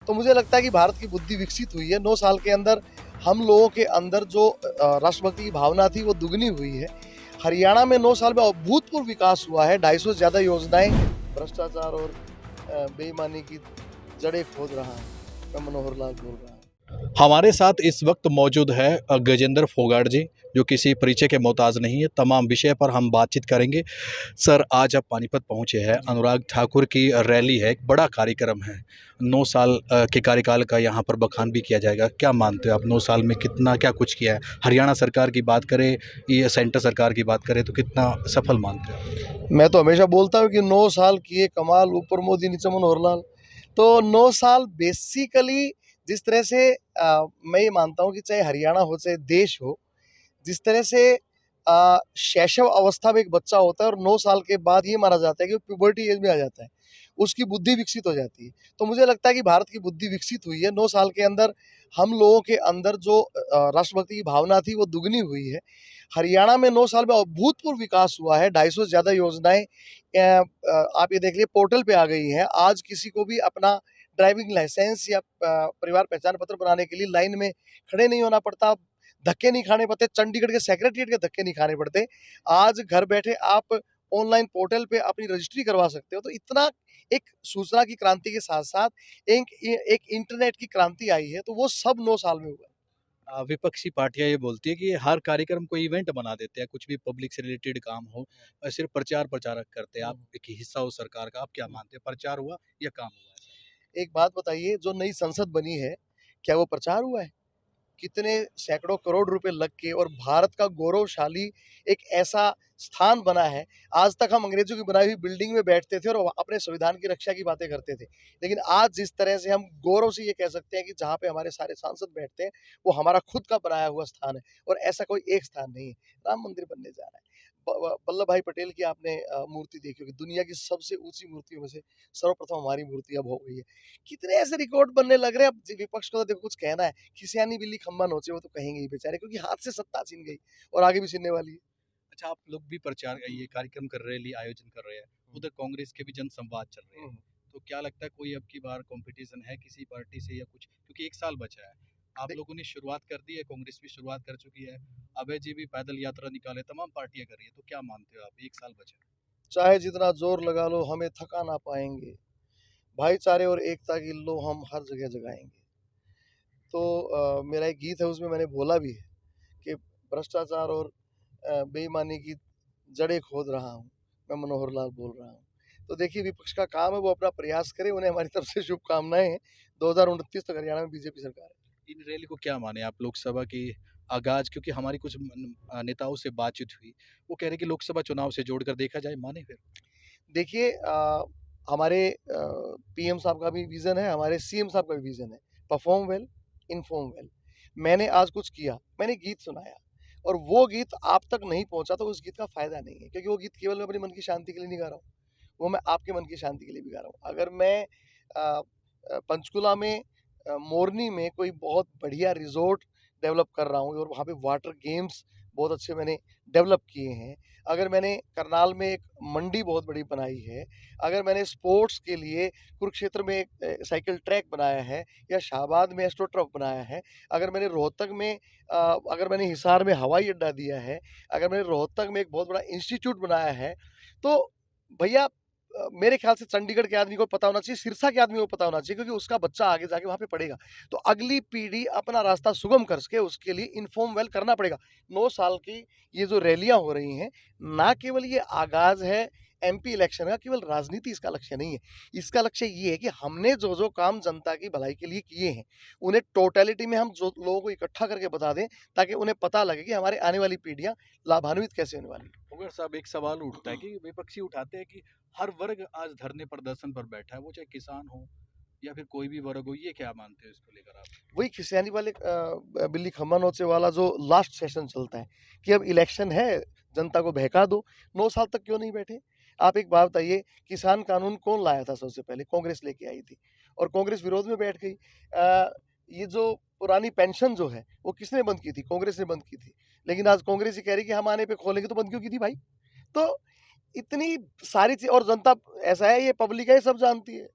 तो मुझे लगता है कि भारत की बुद्धि विकसित हुई है। 9 साल के अंदर हम लोगों के अंदर जो राष्ट्रभक्ति की भावना थी वो दुगनी हुई है। हरियाणा में 9 साल में अभूतपूर्व विकास हुआ है। 250 से ज़्यादा योजनाएं भ्रष्टाचार और बेईमानी की जड़ें खोद रहा है। मैं मनोहर लाल बोल रहा हूँ। हमारे साथ इस वक्त मौजूद है गजेंद्र फोगाट जी, जो किसी परिचय के मोहताज नहीं है। तमाम विषय पर हम बातचीत करेंगे। सर, आज आप पानीपत पहुंचे हैं। अनुराग ठाकुर की रैली है, एक बड़ा कार्यक्रम है। 9 साल के कार्यकाल का यहाँ पर बखान भी किया जाएगा। क्या मानते हो आप, 9 साल में कितना क्या कुछ किया है? हरियाणा सरकार की बात करें या सेंटर सरकार की बात करें तो कितना सफल मानते हो? मैं तो हमेशा बोलता हूँ कि 9 साल किए कमाल, ऊपर मोदी नीचे मनोहर लाल। तो 9 साल बेसिकली जिस तरह से मैं ये मानता हूँ कि चाहे हरियाणा हो चाहे देश हो, जिस तरह से शैशव अवस्था में एक बच्चा होता है और 9 साल के बाद ये माना जाता है कि वो प्यूबर्टी एज में आ जाता है, उसकी बुद्धि विकसित हो जाती है। तो मुझे लगता है कि भारत की बुद्धि विकसित हुई है। 9 साल के अंदर हम लोगों के अंदर जो राष्ट्रभक्ति की भावना थी वो दुगनी हुई है। हरियाणा में 9 साल में अभूतपूर्व विकास हुआ है। 250 से ज़्यादा योजनाएं आप ये देख लीजिए पोर्टल पे आ गई हैं। आज किसी को भी अपना ड्राइविंग लाइसेंस या परिवार पहचान पत्र बनाने के लिए लाइन में खड़े नहीं होना पड़ता, धक्के नहीं खाने पड़ते, चंडीगढ़ के सेक्रेटरीट के धक्के नहीं खाने पड़ते। आज घर बैठे आप ऑनलाइन पोर्टल पे अपनी रजिस्ट्री करवा सकते हो। तो इतना एक सूचना की क्रांति के साथ-साथ एक इंटरनेट की क्रांति आई है, तो वो सब 9 साल में हुआ है। विपक्षी पार्टियां ये बोलती है कि हर कार्यक्रम को इवेंट बना देते हैं, कुछ भी पब्लिक से रिलेटेड काम हो सिर्फ प्रचार प्रचारक करते हैं। आप एक हिस्सा हो सरकार का, आप क्या मानते हैं, प्रचार हुआ या काम हुआ ऐसा? एक बात बताइए, जो नई संसद बनी है, क्या वो प्रचार हुआ है? कितने सैकड़ों करोड़ रुपए लग के और भारत का गौरवशाली एक ऐसा स्थान बना है। आज तक हम अंग्रेजों की बनाई हुई बिल्डिंग में बैठते थे और अपने संविधान की रक्षा की बातें करते थे। लेकिन आज जिस तरह से हम गौरव से ये कह सकते हैं कि जहाँ पे हमारे सारे सांसद बैठते हैं, वो हमारा खुद का बनाया हुआ स्थान है और ऐसा कोई एक स्थान नहीं है। राम मंदिर बनने जा रहा है। वल्लभ भाई पटेल की आपने मूर्ति देखी होगी। दुनिया की सबसे ऊँची मूर्तियों में से सर्वप्रथम हमारी मूर्ति अब हो गई है। कितने ऐसे रिकॉर्ड बनने लग रहे हैं। अब विपक्ष को तो देखो कुछ कहना है, खिसियानी बिल्ली खम्बा नोचे, वो तो कहेंगे ही बेचारे, क्योंकि हाथ से सत्ता छीन गई और आगे भी छीनने वाली है। अच्छा, आप लोग भी प्रचार ये कार्यक्रम कर रहे हैं, रैली आयोजन कर रहे हैं, उधर कांग्रेस के भी जनसंवाद चल रहे हैं। तो क्या लगता है कोई अब की बार कंपटीशन है किसी पार्टी से या कुछ, क्योंकि 1 साल बचा है। आप लोगों ने शुरुआत कर दी है, कांग्रेस भी शुरुआत कर चुकी है, अभय जी भी पैदल यात्रा निकाले, तमाम पार्टियां कर रही है। तो क्या मानते हो आप, 1 साल बचा है? चाहे जितना जोर लगा लो हमें थका ना पाएंगे, भाईचारे और एकता की लो हम हर जगह जगाएंगे। तो मेरा एक गीत है, उसमें मैंने बोला भी है कि भ्रष्टाचार और बेईमानी की जड़ें खोद रहा हूँ। मैं मनोहर लाल बोल रहा हूँ। तो देखिए, विपक्ष का काम है वो अपना प्रयास करे, उन्हें हमारी तरफ से शुभकामनाएं हैं। 2029 तक हरियाणा में बीजेपी सरकार है। इन रैली को क्या माने आप, लोकसभा की आगाज, क्योंकि हमारी कुछ नेताओं से बातचीत हुई, वो कह रहे कि लोकसभा चुनाव से जोड़कर देखा जाए, माने फिर? देखिए, हमारे पीएम साहब का भी विज़न है, हमारे सीएम साहब का भी विज़न है, परफॉर्म वेल, इन्फॉर्म वेल। मैंने आज कुछ किया, मैंने गीत सुनाया और वो गीत आप तक नहीं पहुँचा तो उस गीत का फ़ायदा नहीं है, क्योंकि वो गीत केवल मैं अपने मन की शांति के लिए नहीं गा रहा हूँ, वो मैं आपके मन की शांति के लिए भी गा रहा हूँ। अगर मैं पंचकुला में मोरनी में कोई बहुत बढ़िया रिज़ॉर्ट डेवलप कर रहा हूँ और वहाँ पे वाटर गेम्स बहुत अच्छे मैंने डेवलप किए हैं, अगर मैंने करनाल में एक मंडी बहुत बड़ी बनाई है, अगर मैंने स्पोर्ट्स के लिए कुरुक्षेत्र में एक साइकिल ट्रैक बनाया है या शाहबाद में एस्ट्रो टर्फ बनाया है, अगर मैंने रोहतक में अगर मैंने हिसार में हवाई अड्डा दिया है, अगर मैंने रोहतक में एक बहुत बड़ा इंस्टीट्यूट बनाया है, तो भैया मेरे ख्याल से चंडीगढ़ के आदमी को पता होना चाहिए, सिरसा के आदमी को पता होना चाहिए, क्योंकि उसका बच्चा आगे जाके वहाँ पे पढ़ेगा। तो अगली पीढ़ी अपना रास्ता सुगम कर सके उसके लिए इन्फॉर्म वेल करना पड़ेगा। 9 साल की ये जो रैलियाँ हो रही हैं, ना केवल ये आगाज़ है एमपी इलेक्शन का, केवल राजनीति इसका लक्ष्य नहीं है। इसका लक्ष्य ये है कि हमने जो-जो काम जनता की भलाई के लिए किए हैं, उन्हें टोटैलिटी में हम जो लोगों को इकट्ठा करके बता दें, ताकि उन्हें पता लगे कि हमारे आने वाली पीढ़ियाँ लाभान्वित कैसे होने वाली हैं। मगर साहब, एक सवाल उठता है कि विपक्षी उठाते हैं कि हर वर्ग आज धरने प्रदर्शन पर बैठा है, वो चाहे किसान हो या फिर कोई भी वर्ग हो। ये क्या मानते हो इसको लेकर आप? वही खिसियानी वाले बिल्ली खम्मा नोचे वाला जो लास्ट सेशन चलता है कि अब इलेक्शन है, जनता को बहका दो। 9 साल तक क्यों नहीं बैठे? आप एक बात बताइए, किसान कानून कौन लाया था सबसे पहले? कांग्रेस लेके आई थी और कांग्रेस विरोध में बैठ गई। ये जो पुरानी पेंशन जो है, वो किसने बंद की थी? कांग्रेस ने बंद की थी। लेकिन आज कांग्रेस ही कह रही है कि हम आने पे खोलेंगे, तो बंद क्यों की थी भाई? तो इतनी सारी चीज़, और जनता ऐसा है, ये पब्लिक है, ये सब जानती है।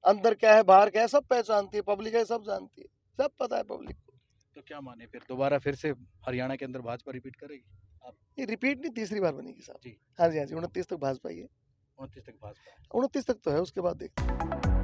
अंदर क्या है बाहर क्या है सब पहचानती है, पब्लिक है सब जानती है, सब पता है पब्लिक को। तो क्या माने फिर दोबारा फिर से हरियाणा के अंदर भाजपा रिपीट करेगी? आप ये रिपीट नहीं, तीसरी बार बनेगी साहब। जी हाँ जी, हाँ जी, 29 तक भाजपा ही है। 29 तक भाजपा है। 29 तक तो है, उसके बाद देखते हैं।